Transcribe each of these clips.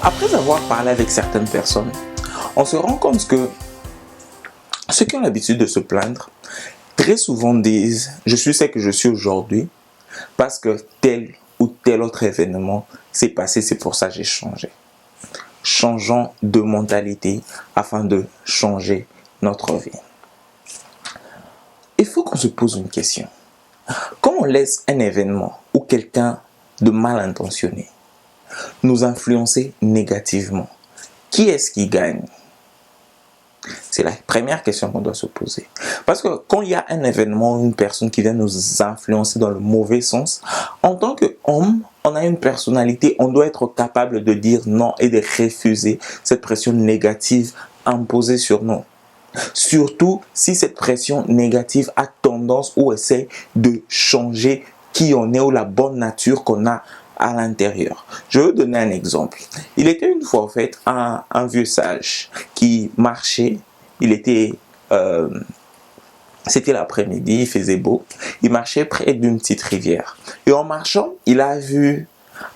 Après avoir parlé avec certaines personnes, on se rend compte que ceux qui ont l'habitude de se plaindre, très souvent disent « je suis ce que je suis aujourd'hui parce que tel ou tel autre événement s'est passé, c'est pour ça que j'ai changé ». Changeons de mentalité afin de changer notre vie. Il faut qu'on se pose une question. Quand on laisse un événement ou quelqu'un de mal intentionné nous influencer négativement, qui est-ce qui gagne? C'est la première question qu'on doit se poser. Parce que quand il y a un événement, une personne qui vient nous influencer dans le mauvais sens, en tant qu'homme, on a une personnalité, on doit être capable de dire non et de refuser cette pression négative imposée sur nous. Surtout si cette pression négative a tendance ou essaie de changer qui on est ou la bonne nature qu'on a à l'intérieur. Je vais vous donner un exemple. Il était une fois en fait un vieux sage qui marchait. C'était l'après-midi, il faisait beau. Il marchait près d'une petite rivière. Et en marchant, il a vu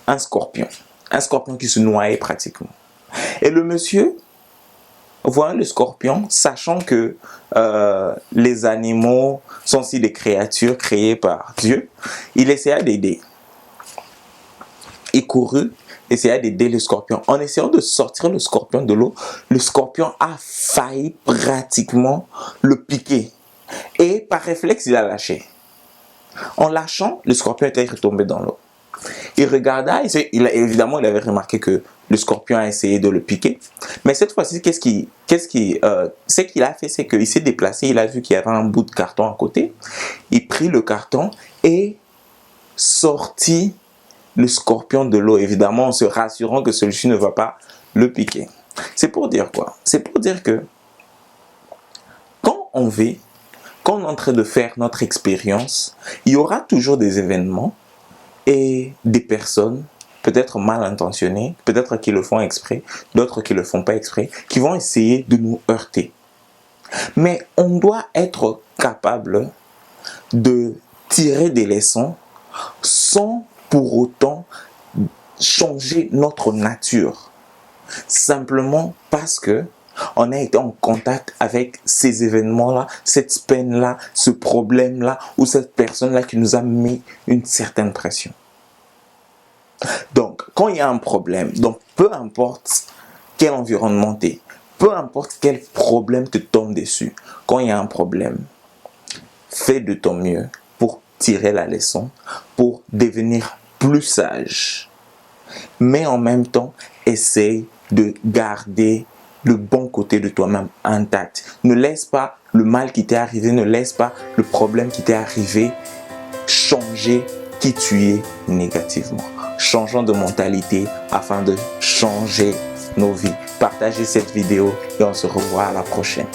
un scorpion qui se noyait pratiquement. Et le monsieur, voyant le scorpion, sachant que les animaux sont aussi des créatures créées par Dieu, il essaya d'aider. Il courut, essaya d'aider le scorpion. En essayant de sortir le scorpion de l'eau, le scorpion a failli pratiquement le piquer. Et par réflexe, il a lâché. En lâchant, le scorpion était retombé dans l'eau. Il regarda, évidemment, il avait remarqué que le scorpion a essayé de le piquer. Mais cette fois-ci, ce qu'il a fait, c'est qu'il s'est déplacé, il a vu qu'il y avait un bout de carton à côté. Il prit le carton et sortit le scorpion de l'eau, évidemment en se rassurant que celui-ci ne va pas le piquer. C'est pour dire quoi? C'est pour dire que quand on est en train de faire notre expérience, il y aura toujours des événements et des personnes, peut-être mal intentionnées, peut-être qui le font exprès, d'autres qui ne le font pas exprès, qui vont essayer de nous heurter. Mais on doit être capable de tirer des leçons sans pour autant changer notre nature. Simplement parce que on a été en contact avec ces événements-là, cette peine-là, ce problème-là, ou cette personne-là qui nous a mis une certaine pression. Donc, quand il y a un problème, donc peu importe quel environnement tu es, peu importe quel problème te tombe dessus, quand il y a un problème, fais de ton mieux pour tirer la leçon, pour devenir plus sage. Mais en même temps, essaye de garder le bon côté de toi-même intact. Ne laisse pas le mal qui t'est arrivé, ne laisse pas le problème qui t'est arrivé changer qui tu es négativement. Changeons de mentalité afin de changer nos vies. Partagez cette vidéo et on se revoit à la prochaine.